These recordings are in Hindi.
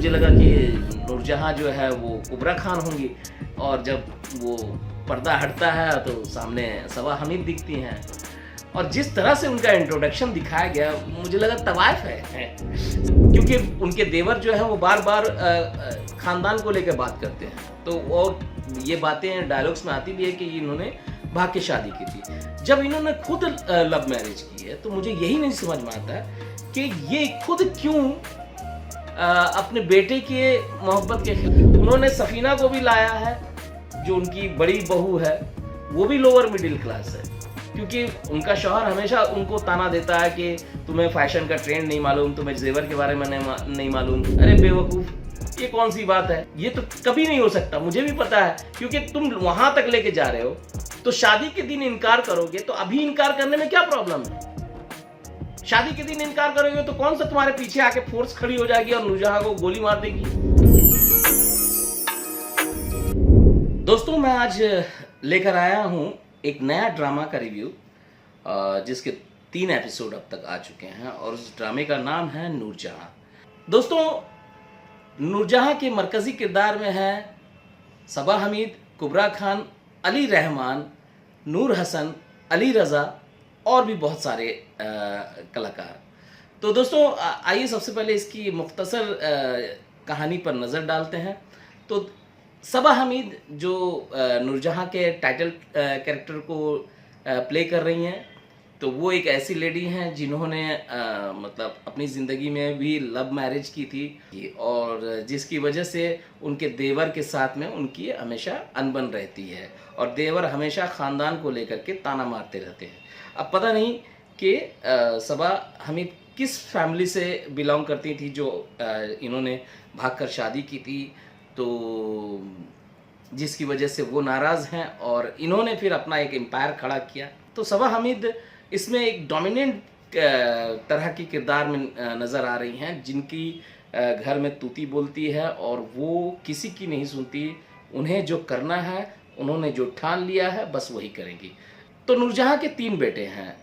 मुझे लगा कि नूरजहां जो है वो कुबरा खान होंगी, और जब वो पर्दा हटता है तो सामने सबा हमीद दिखती हैं। और जिस तरह से उनका इंट्रोडक्शन दिखाया गया, मुझे लगा तवाइफ है क्योंकि उनके देवर जो है वो बार बार खानदान को लेकर बात करते हैं। तो और ये बातें डायलॉग्स में आती भी है कि इन्होंने भाग के शादी की थी। जब इन्होंने खुद लव मैरिज की है तो मुझे यही नहीं समझ में आता कि ये खुद क्यों अपने बेटे के मोहब्बत के खिलाफ। उन्होंने सफीना को भी लाया है, जो उनकी बड़ी बहू है, वो भी लोअर मिडिल क्लास है, क्योंकि उनका शौहर हमेशा उनको ताना देता है कि तुम्हें फैशन का ट्रेंड नहीं मालूम, तुम्हें जेवर के बारे में नहीं मालूम। अरे बेवकूफ़, ये कौन सी बात है? ये तो कभी नहीं हो सकता, मुझे भी पता है, क्योंकि तुम वहां तक लेके जा रहे हो तो शादी के दिन इनकार करोगे तो अभी इनकार करने में क्या प्रॉब्लम है? शादी के दिन इनकार करोगे तो कौन सा तुम्हारे पीछे आके फोर्स खड़ी हो जाएगी और नूरजहां को गोली मार देगी? दोस्तों, मैं आज लेकर आया हूं एक नया ड्रामा का रिव्यू, जिसके 3 एपिसोड अब तक आ चुके हैं, और उस ड्रामे का नाम है नूरजहां। दोस्तों, नूरजहां के मरकजी किरदार में है सबा हमीद, कुबरा खान, अली रहमान, नूर हसन, अली रज़ा और भी बहुत सारे कलाकार। तो दोस्तों, आइए सबसे पहले इसकी मुख्तसर कहानी पर नज़र डालते हैं। तो सबा हमीद जो नूरजहां के टाइटल कैरेक्टर को प्ले कर रही हैं, तो वो एक ऐसी लेडी हैं जिन्होंने मतलब अपनी ज़िंदगी में भी लव मैरिज की थी, और जिसकी वजह से उनके देवर के साथ में उनकी हमेशा अनबन रहती है, और देवर हमेशा ख़ानदान को लेकर के ताना मारते रहते हैं। अब पता नहीं कि सबा हमीद किस फैमिली से बिलोंग करती थी जो इन्होंने भागकर शादी की थी, तो जिसकी वजह से वो नाराज़ हैं और इन्होंने फिर अपना एक एम्पायर खड़ा किया। तो सबा हमीद इसमें एक डोमिनेंट तरह की किरदार में नज़र आ रही हैं, जिनकी घर में तूती बोलती है और वो किसी की नहीं सुनती। उन्हें जो करना है, उन्होंने जो ठान लिया है, बस वही करेंगी। तो नूरजहां के 3 बेटे हैं,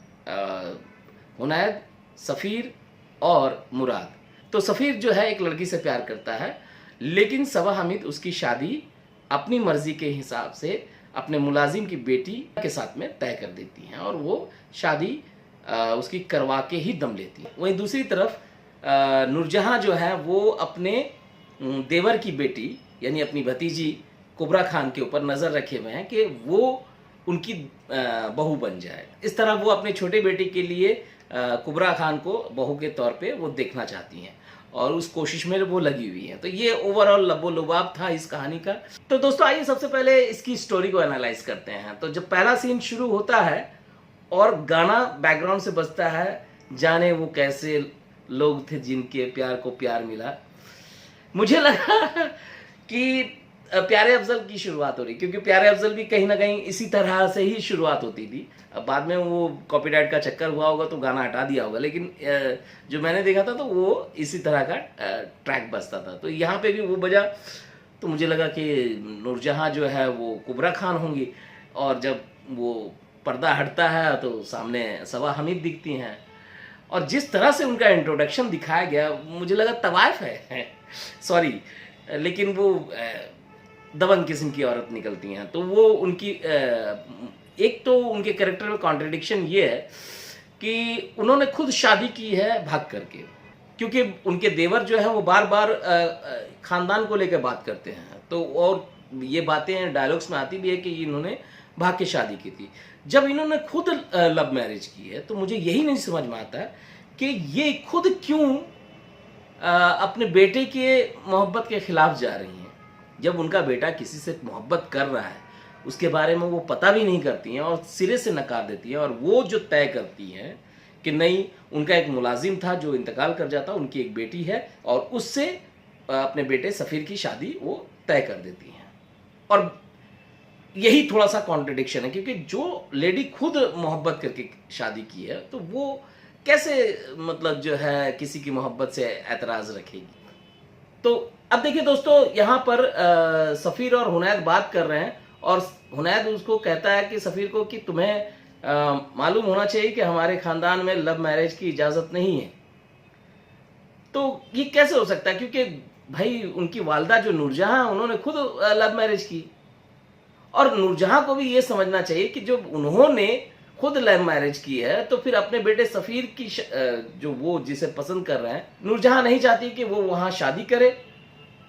हुनैद, सफ़ीर और मुराद। तो सफ़ीर जो है एक लड़की से प्यार करता है, लेकिन सबा हमीद उसकी शादी अपनी मर्ज़ी के हिसाब से अपने मुलाजिम की बेटी के साथ में तय कर देती हैं, और वो शादी उसकी करवा के ही दम लेती है। वहीं दूसरी तरफ नूरजहां जो है वो अपने देवर की बेटी यानी अपनी भतीजी कुबरा खान के ऊपर नज़र रखे हुए हैं कि वो उनकी बहू बन जाए। इस तरह वो अपने छोटे बेटे के लिए कुबरा खान को बहू के तौर पे वो देखना चाहती हैं, और उस कोशिश में वो लगी हुई हैं। तो ये ओवरऑल लबो लुबाब था इस कहानी का। तो दोस्तों, आइए सबसे पहले इसकी स्टोरी को एनालाइज करते हैं। तो जब पहला सीन शुरू होता है और गाना बैकग्राउंड से बजता है, जाने वो कैसे लोग थे जिनके प्यार को प्यार मिला, मुझे लगा कि प्यारे अफजल की शुरुआत हो रही, क्योंकि प्यारे अफजल भी कहीं ना कहीं इसी तरह से ही शुरुआत होती थी। अब बाद में वो कॉपीराइट का चक्कर हुआ होगा तो गाना हटा दिया होगा, लेकिन जो मैंने देखा था तो वो इसी तरह का ट्रैक बजता था। तो यहाँ पे भी वो बजा, तो मुझे लगा कि नूरजहां जो है वो कुबरा खान होंगी, और जब वो पर्दा हटता है तो सामने सबा हमीद दिखती हैं। और जिस तरह से उनका इंट्रोडक्शन दिखाया गया, मुझे लगा तवाइफ है सॉरी, लेकिन वो दबंग किस्म की औरत निकलती हैं। तो वो उनकी एक तो उनके कैरेक्टर में कॉन्ट्रडिक्शन ये है कि उन्होंने खुद शादी की है भाग करके, क्योंकि उनके देवर जो है वो बार बार खानदान को लेकर बात करते हैं। तो और ये बातें डायलॉग्स में आती भी है कि इन्होंने भाग के शादी की थी। जब इन्होंने खुद लव मैरिज की है तो मुझे यही नहीं समझ में आता कि ये खुद क्यों अपने बेटे के मोहब्बत के खिलाफ जा रही हैं। जब उनका बेटा किसी से मोहब्बत कर रहा है, उसके बारे में वो पता भी नहीं करती हैं और सिरे से नकार देती हैं, और वो जो तय करती हैं कि नहीं, उनका एक मुलाजिम था जो इंतकाल कर जाता, उनकी एक बेटी है, और उससे अपने बेटे सफ़ीर की शादी वो तय कर देती हैं। और यही थोड़ा सा कॉन्ट्रडिक्शन है, क्योंकि जो लेडी खुद मोहब्बत करके शादी की है तो वो कैसे मतलब जो है किसी की मोहब्बत से एतराज़ रखेगी। तो अब देखिए दोस्तों, यहाँ पर सफ़ीर और हुनैद बात कर रहे हैं, और हुनैद उसको कहता है कि सफ़ीर को कि तुम्हें मालूम होना चाहिए कि हमारे ख़ानदान में लव मैरिज की इजाज़त नहीं है। तो ये कैसे हो सकता है, क्योंकि भाई उनकी वालदा जो नूरजहां, उन्होंने खुद लव मैरिज की। और नूरजहां को भी ये समझना चाहिए कि जब उन्होंने खुद लव मैरिज की है तो फिर अपने बेटे सफीर की जो वो जिसे पसंद कर रहे हैं, नूरजहां नहीं चाहती कि वो वहां शादी करे।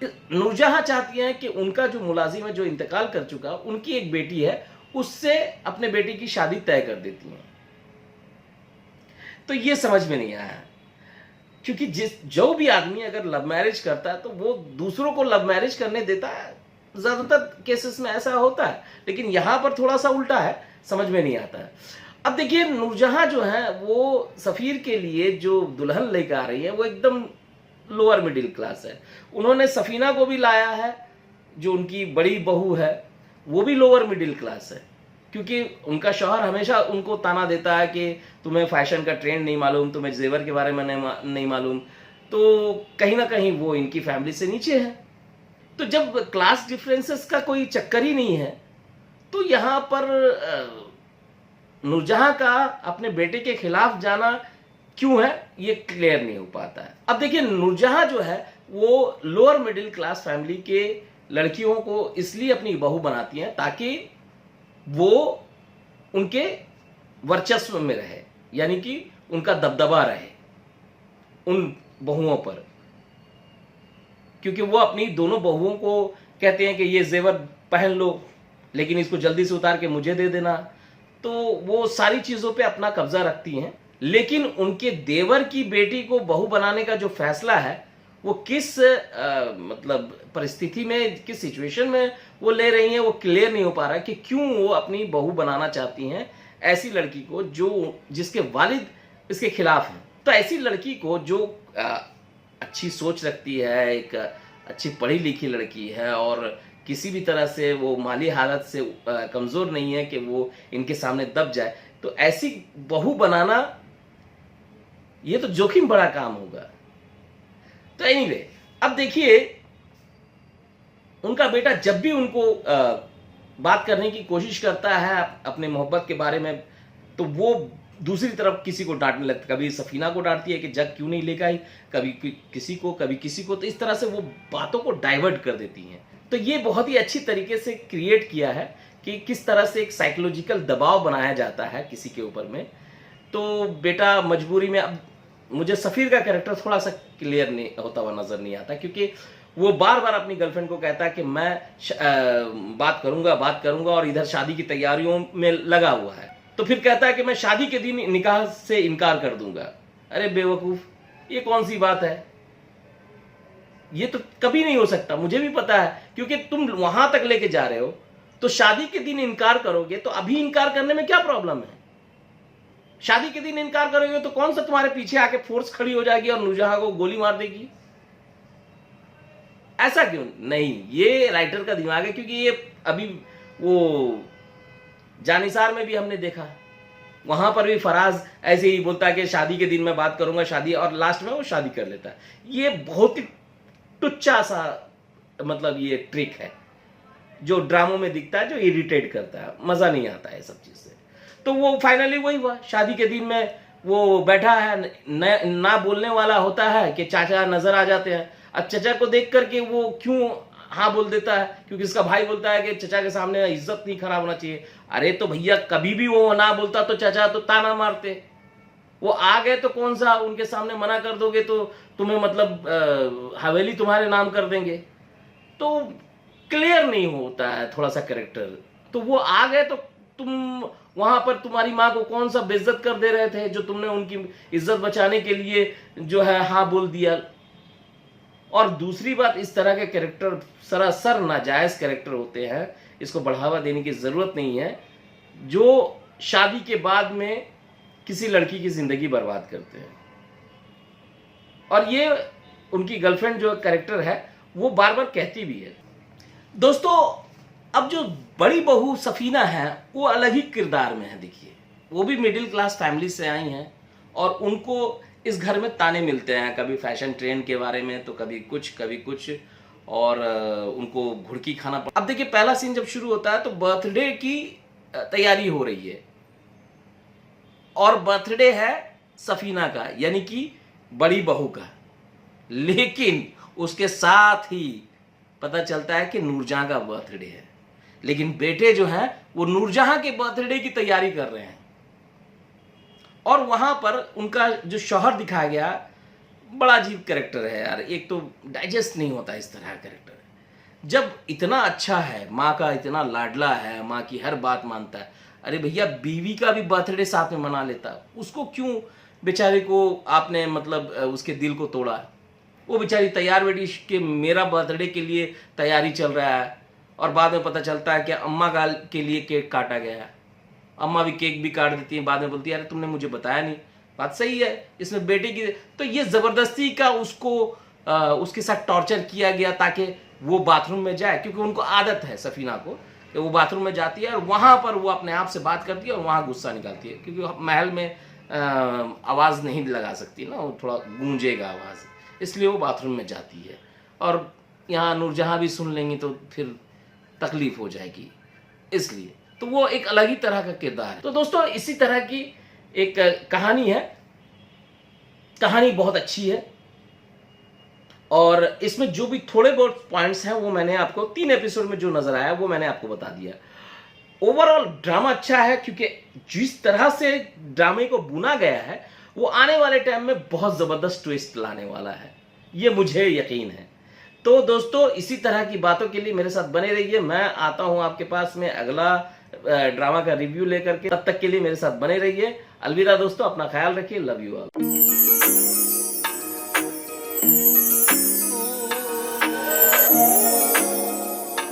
नूरजहां चाहती हैं कि उनका जो मुलाजिम है, जो इंतकाल कर चुका, उनकी एक बेटी है, उससे अपने बेटी की शादी तय कर देती हैं। तो ये समझ में नहीं आया, क्योंकि जो भी आदमी अगर लव मैरिज करता है तो वो दूसरों को लव मैरिज करने देता है। ज्यादातर केसेस में ऐसा होता है, लेकिन यहां पर थोड़ा सा उल्टा है, समझ में नहीं आता है। अब देखिए, नूरजहां जो है वो सफीर के लिए जो दुल्हन लेकर आ रही है वो एकदम लोअर मिडिल क्लास है। उन्होंने सफीना को भी लाया है, जो उनकी बड़ी बहू है, वो भी लोअर मिडिल क्लास है, क्योंकि उनका शौहर हमेशा उनको ताना देता है कि तुम्हें फैशन का ट्रेंड नहीं मालूम, तुम्हें जेवर के बारे में नहीं मालूम। तो कहीं ना कहीं वो इनकी फैमिली से नीचे है। तो जब क्लास डिफरेंसेस का कोई चक्कर ही नहीं है, तो यहां पर नूरजहां का अपने बेटे के खिलाफ जाना क्यों है, ये क्लियर नहीं हो पाता है। अब देखिए, नूरजहां जो है वो लोअर मिडिल क्लास फैमिली के लड़कियों को इसलिए अपनी बहू बनाती हैं ताकि वो उनके वर्चस्व में रहे, यानी कि उनका दबदबा रहे उन बहुओं पर। क्योंकि वो अपनी दोनों बहुओं को कहते हैं कि ये जेवर पहन लो, लेकिन इसको जल्दी से उतार के मुझे दे देना। तो वो सारी चीजों पे अपना कब्जा रखती हैं। लेकिन उनके देवर की बेटी को बहू बनाने का जो फैसला है वो किस मतलब परिस्थिति में, किस सिचुएशन में वो ले रही हैं, वो क्लियर नहीं हो पा रहा है कि क्यों वो अपनी बहू बनाना चाहती हैं ऐसी लड़की को जो जिसके वालिद इसके खिलाफ हैं। तो ऐसी लड़की को जो अच्छी सोच रखती है, एक अच्छी पढ़ी लिखी लड़की है और किसी भी तरह से वो माली हालत से कमजोर नहीं है कि वो इनके सामने दब जाए, तो ऐसी बहू बनाना ये तो जोखिम भरा काम होगा। तो एनीवे, अब देखिए, उनका बेटा जब भी उनको बात करने की कोशिश करता है अपने मोहब्बत के बारे में, तो वो दूसरी तरफ किसी को डांटने लगता है। कभी सफीना को डांटती है कि जग क्यों नहीं लेकर आई, कभी किसी को, कभी किसी को। तो इस तरह से वो बातों को डाइवर्ट कर देती हैं। तो ये बहुत ही अच्छी तरीके से क्रिएट किया है कि किस तरह से एक साइकोलॉजिकल दबाव बनाया जाता है किसी के ऊपर में। तो बेटा मजबूरी में, अब मुझे सफीर का कैरेक्टर थोड़ा सा क्लियर नहीं होता हुआ नजर नहीं आता, क्योंकि वो बार बार अपनी गर्लफ्रेंड को कहता है कि मैं बात करूंगा और इधर शादी की तैयारियों में लगा हुआ है। तो फिर कहता है कि मैं शादी के दिन निकाह से इनकार कर दूंगा। अरे बेवकूफ, ये कौन सी बात है? ये तो कभी नहीं हो सकता, मुझे भी पता है, क्योंकि तुम वहां तक लेके जा रहे हो। तो शादी के दिन इनकार करोगे तो अभी इनकार करने में क्या प्रॉब्लम है? शादी के दिन इनकार करोगे तो कौन सा तुम्हारे पीछे आके फोर्स खड़ी हो जाएगी और नूरजहां को गोली मार देगी? ऐसा क्यों? नहीं, ये राइटर का दिमाग है, क्योंकि ये अभी वो जानिसार में भी हमने देखा, वहां पर भी फराज ऐसे ही बोलता है कि शादी के दिन मैं बात करूंगा, शादी, और लास्ट में वो शादी कर लेता है। ये बहुत ही टुच्चा सा मतलब ये ट्रिक है जो ड्रामों में दिखता है, जो इरिटेट करता है, मजा नहीं आता है सब चीज से। तो वो फाइनली वही हुआ, शादी के दिन में वो बैठा है, ना बोलने वाला होता है कि चाचा नजर आ जाते हैं। अब चाचा को देख करके वो क्यों हाँ बोल देता है, क्योंकि उसका भाई बोलता है कि चाचा के सामने इज्जत नहीं खराब होना चाहिए। अरे तो भैया, कभी भी वो ना बोलता तो चाचा तो ताना मारते। वो आ गए तो कौन सा उनके सामने मना कर दोगे तो तुम्हें मतलब हवेली तुम्हारे नाम कर देंगे। तो क्लियर नहीं होता है थोड़ा सा कैरेक्टर। तो वो आ गए तो तुम वहां पर तुम्हारी माँ को कौन सा बेइज्जत कर दे रहे थे, जो तुमने उनकी इज्जत बचाने के लिए जो है हाँ बोल दिया। और दूसरी बात, इस तरह के कैरेक्टर सरासर नाजायज कैरेक्टर होते हैं, इसको बढ़ावा देने की जरूरत नहीं है, जो शादी के बाद में किसी लड़की की जिंदगी बर्बाद करते हैं। और ये उनकी गर्लफ्रेंड जो कैरेक्टर है वो बार बार कहती भी है। दोस्तों, अब जो बड़ी बहू सफीना है वो अलग ही किरदार में है। देखिए, वो भी मिडिल क्लास फैमिली से आई हैं और उनको इस घर में ताने मिलते हैं, कभी फैशन ट्रेंड के बारे में, तो कभी कुछ, और उनको घुड़की खाना अब देखिए, पहला सीन जब शुरू होता है तो बर्थडे की तैयारी हो रही है, और बर्थडे है सफीना का, यानी कि बड़ी बहू का। लेकिन उसके साथ ही पता चलता है कि नूरजहां का बर्थडे है। लेकिन बेटे जो हैं वो नूरजहां के बर्थडे की तैयारी कर रहे हैं, और वहां पर उनका जो शौहर दिखाया गया बड़ा अजीब कैरेक्टर है यार। एक तो डाइजेस्ट नहीं होता इस तरह का कैरेक्टर। जब इतना अच्छा है, माँ का इतना लाडला है, माँ की हर बात मानता है, अरे भैया बीवी का भी बर्थडे साथ में मना लेता, उसको क्यों बेचारे को आपने मतलब उसके दिल को तोड़ा? वो बेचारी तैयार बैठी कि मेरा बर्थडे के लिए तैयारी चल रहा है, और बाद में पता चलता है कि अम्मा का के लिए केक काटा गया है। अम्मा भी केक भी काट देती है, बाद में बोलती है अरे तुमने मुझे बताया नहीं। बात सही है, इसमें बेटे की तो ये ज़बरदस्ती का उसको उसके साथ टॉर्चर किया गया ताकि वो बाथरूम में जाए, क्योंकि उनको आदत है सफीना को कि वो बाथरूम में जाती है और वहाँ पर वो अपने आप से बात करती है और वहाँ गुस्सा निकालती है, क्योंकि महल में आवाज़ नहीं लगा सकती ना, वो थोड़ा गूंजेगा आवाज़, इसलिए वो बाथरूम में जाती है। और यहाँ नूरजहां भी सुन लेंगी तो फिर तकलीफ हो जाएगी, इसलिए तो वो एक अलग ही तरह का किरदार है। तो दोस्तों इसी तरह की एक कहानी है, कहानी बहुत अच्छी है, और इसमें जो भी थोड़े बहुत पॉइंट्स हैं वो मैंने आपको 3 एपिसोड में जो नजर आया वो मैंने आपको बता दिया। ओवरऑल ड्रामा अच्छा है, क्योंकि जिस तरह से ड्रामे को बुना गया है वो आने वाले टाइम में बहुत ज़बरदस्त ट्विस्ट लाने वाला है, ये मुझे यकीन है। तो दोस्तों इसी तरह की बातों के लिए मेरे साथ बने रहिए। मैं आता हूं आपके पास में अगला ड्रामा का रिव्यू लेकर के, तब तक के लिए मेरे साथ बने रहिए। अलविदा दोस्तों, अपना ख्याल रखिए, लव यू ऑल।